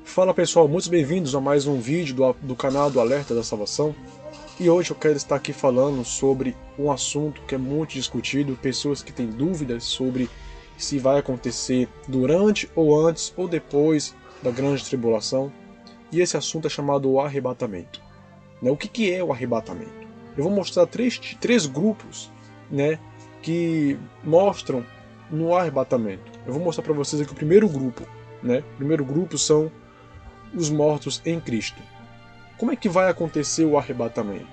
Fala pessoal, muito bem-vindos a mais um vídeo do canal do Alerta da Salvação. E hoje eu quero estar aqui falando sobre um assunto que é muito discutido, pessoas que têm dúvidas sobre se vai acontecer durante ou antes ou depois da grande tribulação. E esse assunto é chamado o arrebatamento. O que é o arrebatamento? Eu vou mostrar três grupos, que mostram no arrebatamento. Eu vou mostrar para vocês aqui o primeiro grupo. O primeiro grupo são os mortos em Cristo. Como é que vai acontecer o arrebatamento?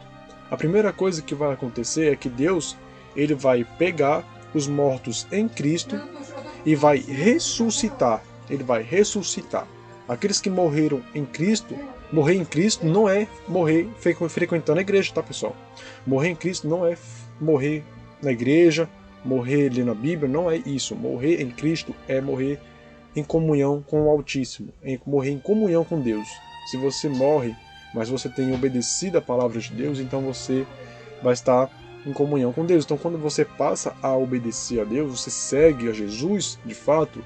A primeira coisa que vai acontecer é que Deus ele vai pegar os mortos em Cristo e vai ressuscitar. Ele vai ressuscitar. Aqueles que morreram em Cristo, morrer em Cristo não é morrer frequentando a igreja, tá pessoal? Morrer em Cristo não é morrer na igreja, morrer lendo a Bíblia, não é isso. Morrer em Cristo é morrer em comunhão com o Altíssimo, morrer em comunhão com Deus. Se você morre, mas você tem obedecido a palavra de Deus, então você vai estar em comunhão com Deus. Então quando você passa a obedecer a Deus, você segue a Jesus, de fato,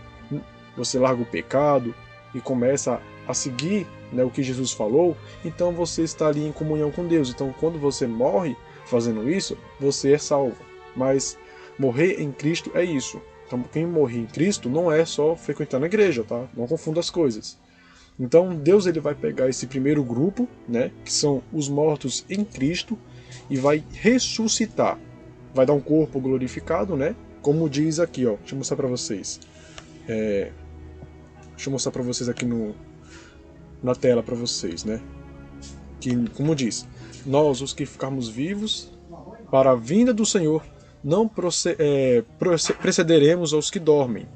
você larga o pecado e começa a seguir o que Jesus falou, então você está ali em comunhão com Deus. Então quando você morre fazendo isso, você é salvo. Mas morrer em Cristo é isso. Então, quem morrer em Cristo não é só frequentar a igreja, tá? Não confunda as coisas. Então, Deus ele vai pegar esse primeiro grupo, que são os mortos em Cristo, e vai ressuscitar. Vai dar um corpo glorificado, Como diz aqui, ó. Deixa eu mostrar para vocês. Deixa eu mostrar para vocês aqui na tela para vocês, Que, como diz, nós, os que ficarmos vivos, para a vinda do Senhor, não precederemos aos que dormem.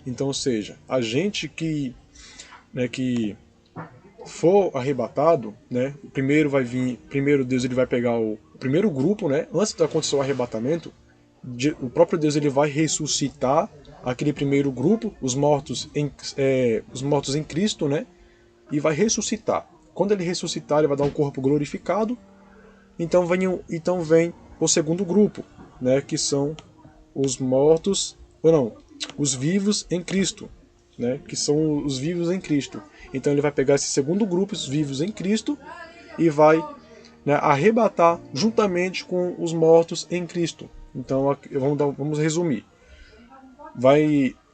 Então, ou seja, a gente que for arrebatado, primeiro Deus ele vai pegar o primeiro grupo, antes de acontecer o arrebatamento, o próprio Deus ele vai ressuscitar aquele primeiro grupo, os mortos em Cristo, e vai ressuscitar. Quando ele ressuscitar, ele vai dar um corpo glorificado. Então vem o segundo grupo, que são os mortos, ou não, os vivos em Cristo, que são os vivos em Cristo. Então ele vai pegar esse segundo grupo, os vivos em Cristo, e vai arrebatar juntamente com os mortos em Cristo. Então vamos resumir.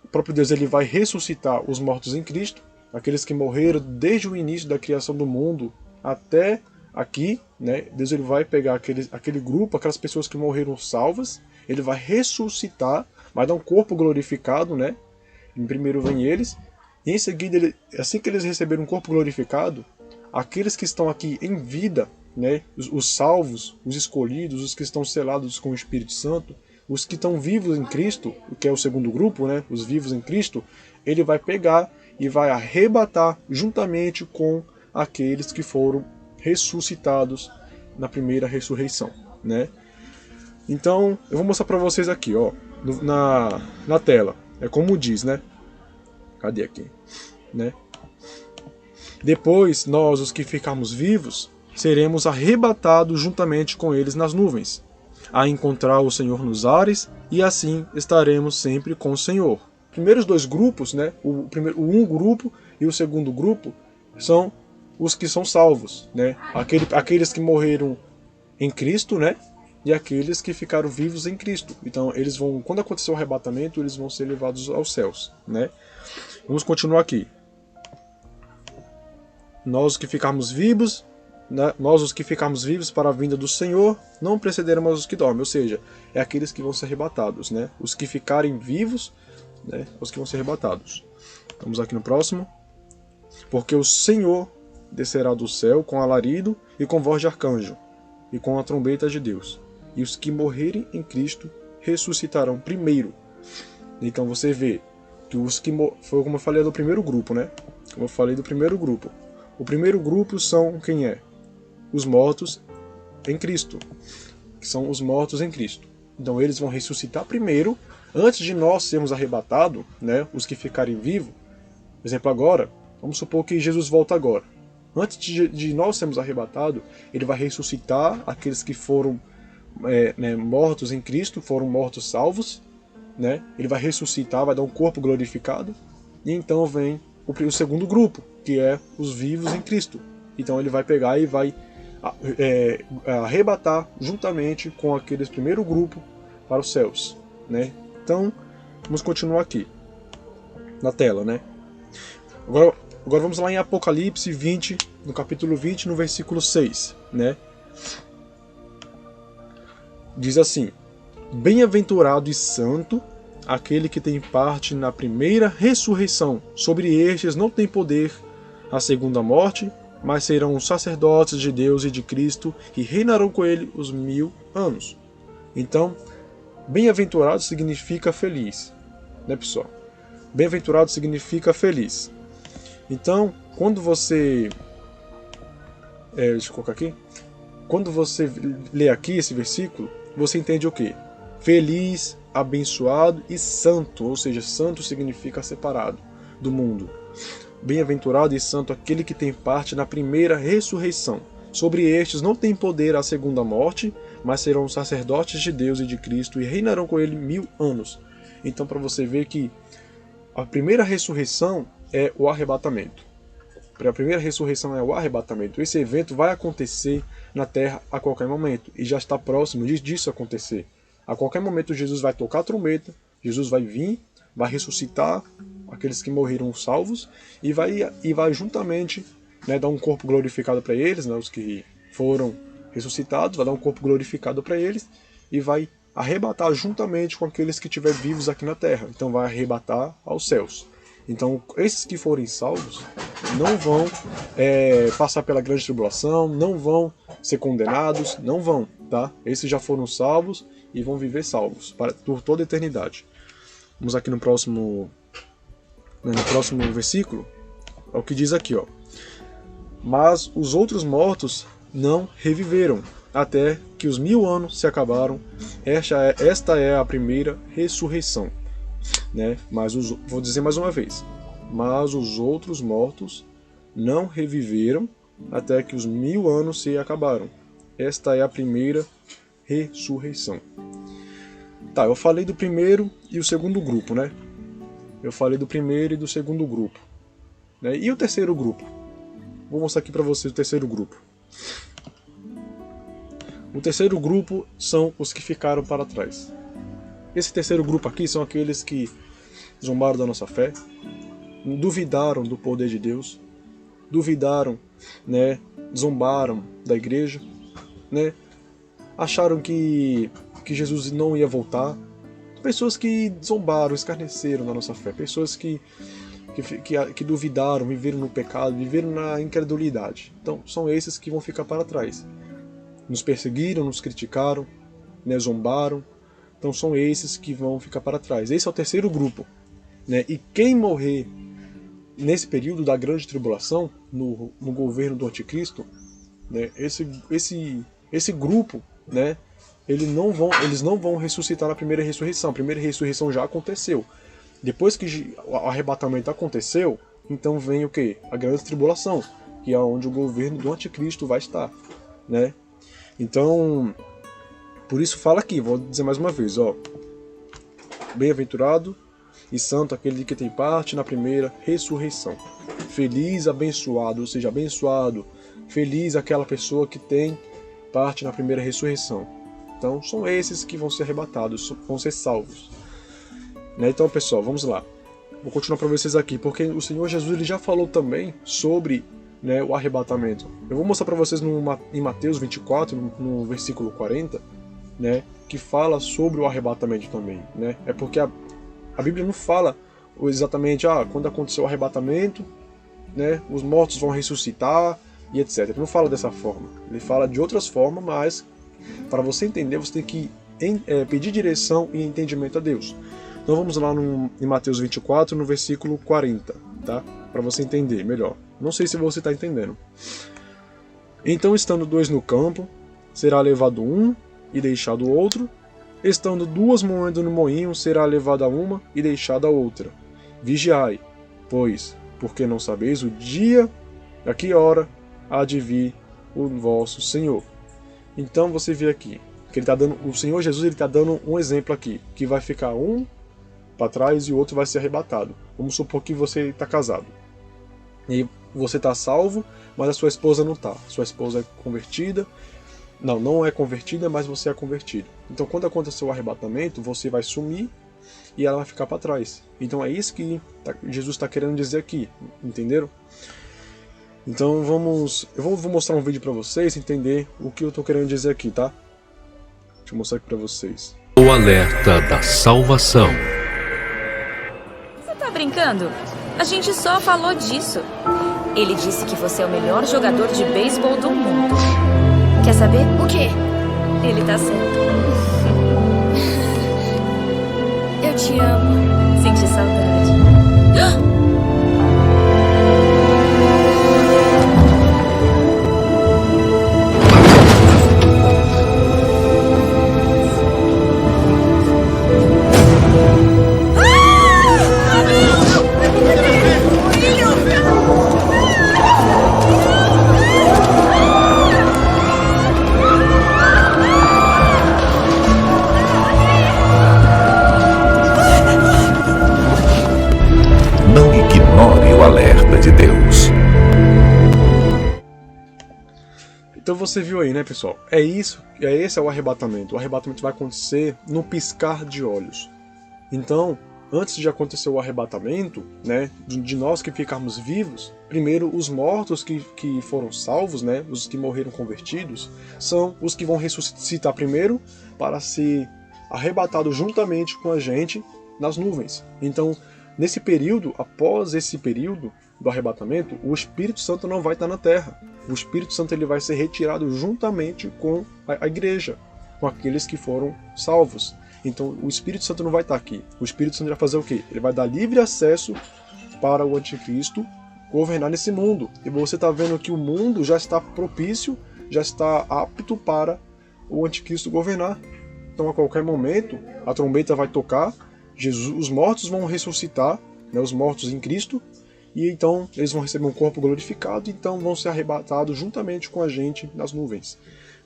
O próprio Deus ele vai ressuscitar os mortos em Cristo, aqueles que morreram desde o início da criação do mundo até aqui, Deus ele vai pegar aquele grupo, aquelas pessoas que morreram salvas, ele vai ressuscitar, vai dar um corpo glorificado, Em primeiro vem eles, e em seguida, assim que eles receberam um corpo glorificado, aqueles que estão aqui em vida, os salvos, os escolhidos, os que estão selados com o Espírito Santo, os que estão vivos em Cristo, que é o segundo grupo, os vivos em Cristo, ele vai pegar e vai arrebatar juntamente com aqueles que foram ressuscitados na primeira ressurreição, Então, eu vou mostrar para vocês aqui, ó, na tela. É como diz, Cadê aqui? Depois, nós, os que ficarmos vivos, seremos arrebatados juntamente com eles nas nuvens, a encontrar o Senhor nos ares, e assim estaremos sempre com o Senhor. Primeiros dois grupos, o grupo e o segundo grupo, são os que são salvos, aqueles que morreram em Cristo, e aqueles que ficaram vivos em Cristo. Então, eles vão, quando acontecer o arrebatamento, eles vão ser levados aos céus, Vamos continuar aqui. Nós os que ficarmos vivos, para a vinda do Senhor, não precederemos os que dormem, ou seja, é aqueles que vão ser arrebatados, Os que ficarem vivos, os que vão ser arrebatados. Vamos aqui no próximo. Porque o Senhor descerá do céu com alarido e com voz de arcanjo, e com a trombeta de Deus. E os que morrerem em Cristo ressuscitarão primeiro. Então você vê que os que foi como eu falei do primeiro grupo, Como eu falei do primeiro grupo. O primeiro grupo são quem é? Os mortos em Cristo. Que são os mortos em Cristo. Então eles vão ressuscitar primeiro, antes de nós sermos arrebatados, os que ficarem vivos. Por exemplo, agora, vamos supor que Jesus volta agora. Antes de nós sermos arrebatados, ele vai ressuscitar aqueles que foram mortos em Cristo, foram mortos salvos, Ele vai ressuscitar, vai dar um corpo glorificado, e então vem o segundo grupo, que é os vivos em Cristo. Então ele vai pegar e vai arrebatar juntamente com aqueles primeiro grupo para os céus, né? Então, vamos continuar aqui na tela, né? Agora vamos lá em Apocalipse 20, no capítulo 20, no versículo 6, né? Diz assim: Bem-aventurado e santo aquele que tem parte na primeira ressurreição. Sobre estes não tem poder a segunda morte, mas serão sacerdotes de Deus e de Cristo e reinarão com ele os 1000 anos. Então, bem-aventurado significa feliz, né, pessoal? Bem-aventurado significa feliz. Então, quando você... deixa eu colocar aqui. Quando você lê aqui esse versículo, você entende o quê? Feliz, abençoado e santo, ou seja, santo significa separado do mundo. Bem-aventurado e santo aquele que tem parte na primeira ressurreição. Sobre estes não tem poder a segunda morte, mas serão sacerdotes de Deus e de Cristo e reinarão com ele 1000 anos. Então, para você ver que a primeira ressurreição é o arrebatamento. A primeira ressurreição é o arrebatamento. Esse evento vai acontecer na Terra a qualquer momento e já está próximo disso acontecer. A qualquer momento Jesus vai tocar a trombeta, Jesus vai vir, vai ressuscitar aqueles que morreram salvos e vai juntamente, né, dar um corpo glorificado para eles, né, os que foram ressuscitados, vai dar um corpo glorificado para eles e vai arrebatar juntamente com aqueles que estiverem vivos aqui na terra. Então vai arrebatar aos céus. Então esses que forem salvos não vão passar pela grande tribulação, não vão ser condenados, não vão, tá? Esses já foram salvos e vão viver salvos por toda a eternidade. Vamos aqui no próximo versículo, é o que diz aqui, ó. Mas os outros mortos não reviveram, até que os 1000 anos se acabaram. Esta é a primeira ressurreição, né? Vou dizer mais uma vez. Mas os outros mortos não reviveram, até que os 1000 anos se acabaram. Esta é a primeira ressurreição. Tá, eu falei do primeiro e o segundo grupo, né? Eu falei do primeiro e do segundo grupo, né? E o terceiro grupo? Vou mostrar aqui para vocês o terceiro grupo. O terceiro grupo são os que ficaram para trás. Esse terceiro grupo aqui são aqueles que zombaram da nossa fé, duvidaram do poder de Deus, duvidaram, né? Zombaram da igreja, né? Acharam que Jesus não ia voltar. Pessoas que zombaram, escarneceram da nossa fé. Pessoas que duvidaram, viveram no pecado, viveram na incredulidade. Então, são esses que vão ficar para trás. Nos perseguiram, nos criticaram, né, zombaram. Então, são esses que vão ficar para trás. Esse é o terceiro grupo, né? E quem morrer nesse período da grande tribulação, no governo do anticristo, né, esse grupo, né, eles não vão ressuscitar na primeira ressurreição. A primeira ressurreição já aconteceu. Depois que o arrebatamento aconteceu, então vem o quê? A grande tribulação, que é onde o governo do anticristo vai estar, né? Então, por isso fala aqui, vou dizer mais uma vez, ó. Bem-aventurado e santo aquele que tem parte na primeira ressurreição. Feliz, abençoado, ou seja, abençoado, feliz aquela pessoa que tem parte na primeira ressurreição. Então, são esses que vão ser arrebatados, vão ser salvos. Né? Então, pessoal, vamos lá. Vou continuar para vocês aqui, porque o Senhor Jesus ele já falou também sobre, né, o arrebatamento. Eu vou mostrar para vocês em Mateus 24, no versículo 40, né, que fala sobre o arrebatamento também. Né? É porque a Bíblia não fala exatamente quando aconteceu o arrebatamento, né, os mortos vão ressuscitar e etc. Ele não fala dessa forma. Ele fala de outras formas, mas para você entender, você tem que pedir direção e entendimento a Deus. Então vamos lá em Mateus 24, no versículo 40, tá? Para você entender melhor. Não sei se você está entendendo. Então, estando 2 no campo, será levado um e deixado o outro. Estando 2 moendo no moinho, será levada uma e deixada a outra. Vigiai, pois, porque não sabeis o dia, a que hora há de vir o vosso Senhor. Então você vê aqui que o Senhor Jesus está dando um exemplo aqui, que vai ficar um para trás e o outro vai ser arrebatado. Vamos supor que você está casado. E você está salvo, mas a sua esposa não está. Sua esposa é convertida. Não é convertida, mas você é convertido. Então, quando acontecer o arrebatamento, você vai sumir e ela vai ficar para trás. Então, é isso que Jesus está querendo dizer aqui, entenderam? Então, eu vou mostrar um vídeo para vocês entender o que eu estou querendo dizer aqui, tá? Deixa eu mostrar aqui para vocês. O alerta da salvação. Você tá brincando? A gente só falou disso. Ele disse que você é o melhor jogador de beisebol do mundo. Quer saber? O quê? Ele tá certo. Eu te amo. Senti saudade. Não ignore o alerta de Deus. Então você viu aí, né, pessoal? Esse é o arrebatamento. O arrebatamento vai acontecer no piscar de olhos. Então, antes de acontecer o arrebatamento, né, de nós que ficarmos vivos, primeiro os mortos que foram salvos, né, os que morreram convertidos, são os que vão ressuscitar primeiro para ser arrebatados juntamente com a gente nas nuvens. Então, nesse período, após esse período do arrebatamento, o Espírito Santo não vai estar na terra. O Espírito Santo ele vai ser retirado juntamente com a igreja, com aqueles que foram salvos. Então o Espírito Santo não vai estar aqui. O Espírito Santo vai fazer o quê? Ele vai dar livre acesso para o anticristo governar nesse mundo. E você está vendo que o mundo já está propício, já está apto para o anticristo governar. Então a qualquer momento a trombeta vai tocar, os mortos vão ressuscitar, né, os mortos em Cristo, e então eles vão receber um corpo glorificado, e então vão ser arrebatados juntamente com a gente nas nuvens.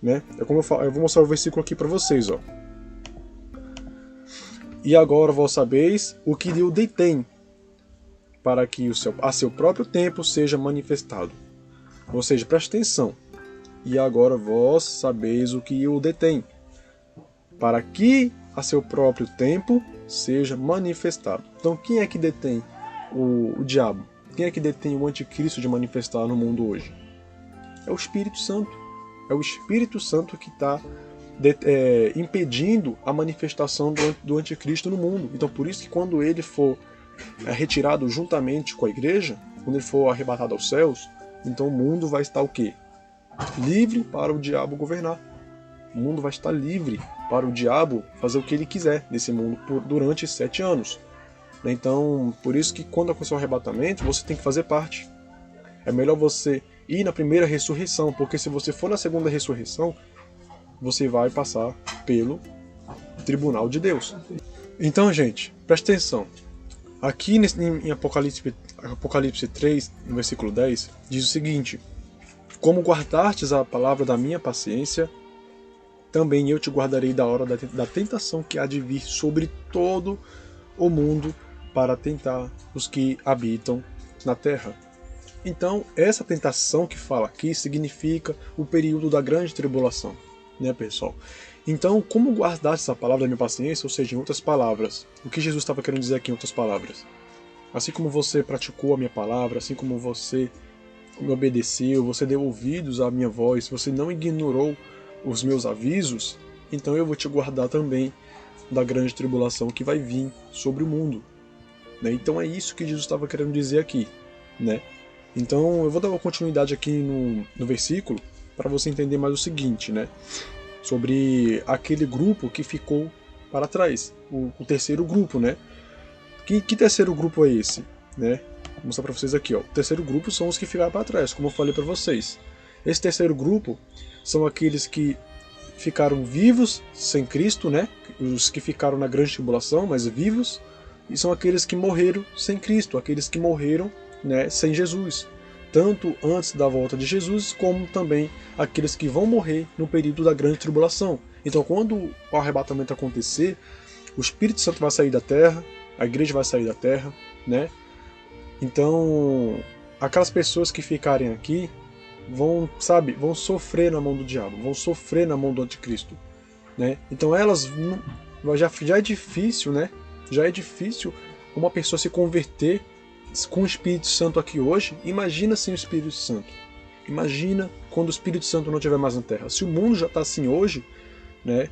Né? É como eu vou mostrar o versículo aqui para vocês. Ó. E agora vós sabeis o que o detém, para que a seu próprio tempo seja manifestado. Ou seja, preste atenção. E agora vós sabeis o que o detém, para que a seu próprio tempo seja manifestado. Então quem é que detém o diabo? Quem é que detém o anticristo de manifestar no mundo hoje? É o Espírito Santo. É o Espírito Santo que está impedindo a manifestação do anticristo no mundo. Então por isso que quando ele for retirado juntamente com a igreja, quando ele for arrebatado aos céus, então o mundo vai estar o quê? Livre para o diabo governar. O mundo vai estar livre para o diabo fazer o que ele quiser nesse mundo durante 7 anos. Então, por isso que quando acontecer o arrebatamento, você tem que fazer parte. É melhor você ir na primeira ressurreição, porque se você for na segunda ressurreição, você vai passar pelo tribunal de Deus. Então, gente, preste atenção. Aqui em Apocalipse 3, no versículo 10, diz o seguinte: como guardastes a palavra da minha paciência, também eu te guardarei da hora da tentação que há de vir sobre todo o mundo para tentar os que habitam na terra. Então, essa tentação que fala aqui significa o período da grande tribulação, né, pessoal? Então, como guardar essa palavra da minha paciência, ou seja, em outras palavras, o que Jesus estava querendo dizer aqui em outras palavras? Assim como você praticou a minha palavra, assim como você me obedeceu, você deu ouvidos à minha voz, você não ignorou os meus avisos, então eu vou te guardar também da grande tribulação que vai vir sobre o mundo. Né? Então é isso que Jesus estava querendo dizer aqui. Né? Então eu vou dar uma continuidade aqui no versículo para você entender mais o seguinte, né? Sobre aquele grupo que ficou para trás, o terceiro grupo. Né? Que terceiro grupo é esse? Né? Vou mostrar para vocês aqui. Ó. O terceiro grupo são os que ficaram para trás, como eu falei para vocês. Esse terceiro grupo são aqueles que ficaram vivos sem Cristo, né? Os que ficaram na grande tribulação, mas vivos, e são aqueles que morreram sem Cristo, aqueles que morreram, né, sem Jesus, tanto antes da volta de Jesus, como também aqueles que vão morrer no período da grande tribulação. Então, quando o arrebatamento acontecer, o Espírito Santo vai sair da terra, a igreja vai sair da terra, né? Então, aquelas pessoas que ficarem aqui vão sofrer na mão do diabo, vão sofrer na mão do anticristo, né? Então elas já é difícil, né? Já é difícil uma pessoa se converter com o Espírito Santo aqui hoje. Imagina sem o Espírito Santo. Imagina quando o Espírito Santo não estiver mais na Terra. Se o mundo já está assim hoje, né?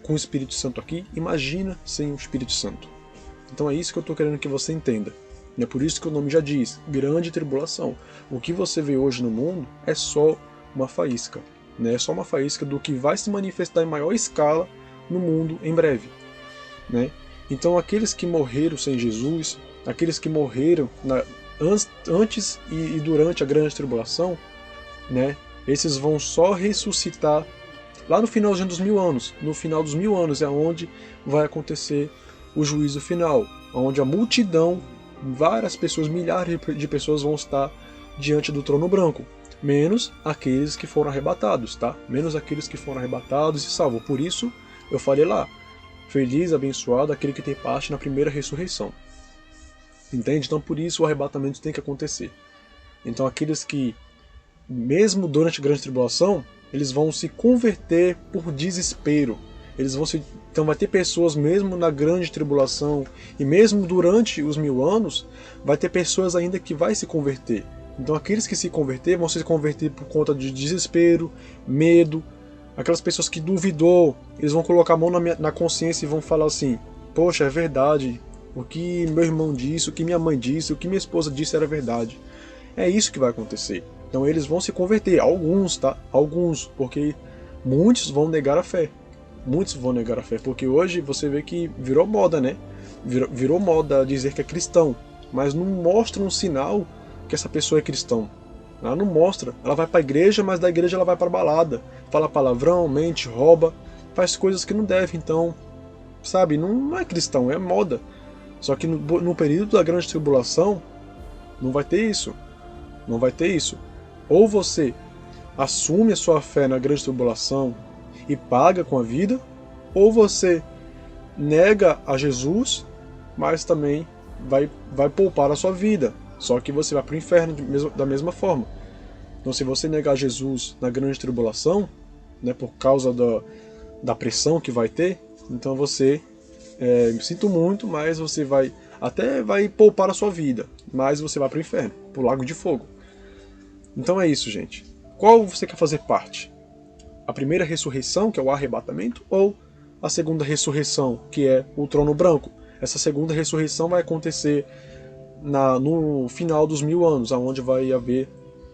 Com o Espírito Santo aqui, imagina sem o Espírito Santo. Então é isso que eu estou querendo que você entenda. É por isso que o nome já diz, grande tribulação. O que você vê hoje no mundo é só uma faísca, né? É só uma faísca do que vai se manifestar em maior escala no mundo em breve, né? Então aqueles que morreram sem Jesus, aqueles que morreram antes e durante a grande tribulação, né? Esses vão só ressuscitar lá no finalzinho dos 1000 anos. No final dos 1000 anos é onde vai acontecer o juízo final, onde a multidão, várias pessoas, milhares de pessoas vão estar diante do trono branco, menos aqueles que foram arrebatados, tá? Menos aqueles que foram arrebatados e salvos. Por isso eu falei lá, feliz, abençoado aquele que tem parte na primeira ressurreição. Entende? Então por isso o arrebatamento tem que acontecer. Então aqueles que, mesmo durante a grande tribulação, eles vão se converter por desespero. Então vai ter pessoas mesmo na grande tribulação e mesmo durante os 1000 anos, vai ter pessoas ainda que vai se converter. Então aqueles que se converter vão se converter por conta de desespero, medo. Aquelas pessoas que duvidou, eles vão colocar a mão na consciência e vão falar assim, poxa, é verdade, o que meu irmão disse, o que minha mãe disse, o que minha esposa disse era verdade. É isso que vai acontecer. Então eles vão se converter, alguns, tá? Alguns, porque muitos vão negar a fé. Muitos vão negar a fé, porque hoje você vê que virou moda, né? Virou moda dizer que é cristão, mas não mostra um sinal que essa pessoa é cristão. Ela não mostra. Ela vai para a igreja, mas da igreja ela vai para a balada. Fala palavrão, mente, rouba, faz coisas que não deve. Então, sabe, não é cristão, é moda. Só que no período da grande tribulação, não vai ter isso. Não vai ter isso. Ou você assume a sua fé na grande tribulação e paga com a vida, ou você nega a Jesus, mas também vai poupar a sua vida, só que você vai para o inferno da mesma forma. Então se você negar Jesus na grande tribulação, né, por causa da pressão que vai ter, então você, sinto muito, mas você vai poupar a sua vida, mas você vai para o inferno, para o lago de fogo. Então é isso, gente. Qual você quer fazer parte? A primeira ressurreição, que é o arrebatamento, ou a segunda ressurreição, que é o trono branco? Essa segunda ressurreição vai acontecer no final dos 1000 anos, onde vai haver,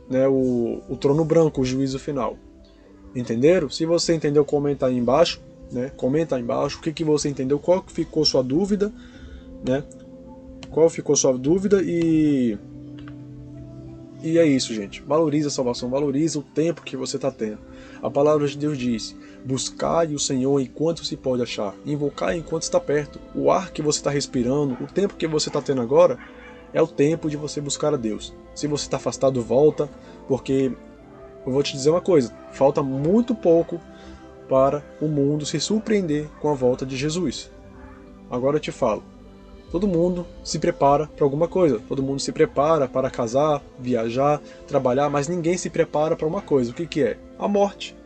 né, o trono branco, o juízo final. Entenderam? Se você entendeu, comenta aí embaixo, né? Comenta aí embaixo o que você entendeu, qual ficou sua dúvida, né? Qual ficou sua dúvida e é isso, gente. Valorize a salvação, valorize o tempo que você está tendo. A palavra de Deus diz, buscai o Senhor enquanto se pode achar, invocai enquanto está perto. O ar que você está respirando, o tempo que você está tendo agora, é o tempo de você buscar a Deus. Se você está afastado, volta, porque eu vou te dizer uma coisa, falta muito pouco para o mundo se surpreender com a volta de Jesus. Agora eu te falo, todo mundo se prepara para alguma coisa, todo mundo se prepara para casar, viajar, trabalhar, mas ninguém se prepara para uma coisa. O que é? A morte.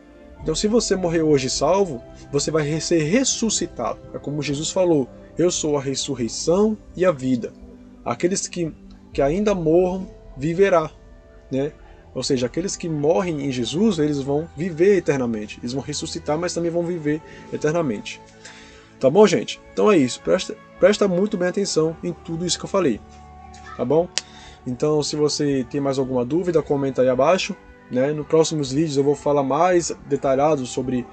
Então se você morrer hoje salvo, você vai ser ressuscitado. É como Jesus falou, eu sou a ressurreição e a vida. Aqueles que ainda morram, viverá, né? Ou seja, aqueles que morrem em Jesus, eles vão viver eternamente. Eles vão ressuscitar, mas também vão viver eternamente. Tá bom, gente? Então é isso. Presta muito bem atenção em tudo isso que eu falei. Tá bom? Então, se você tem mais alguma dúvida, comenta aí abaixo. Né? Nos próximos vídeos eu vou falar mais detalhado sobre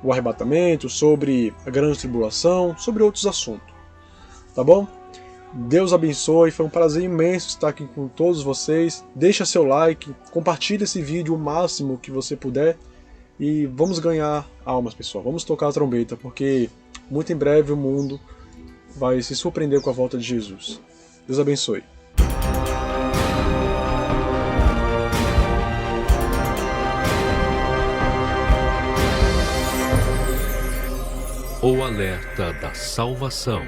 o arrebatamento, sobre a grande tribulação, sobre outros assuntos. Tá bom? Deus abençoe, foi um prazer imenso estar aqui com todos vocês. Deixa seu like, compartilha esse vídeo o máximo que você puder. E vamos ganhar almas, pessoal. Vamos tocar a trombeta, porque muito em breve o mundo vai se surpreender com a volta de Jesus. Deus abençoe. O alerta da salvação.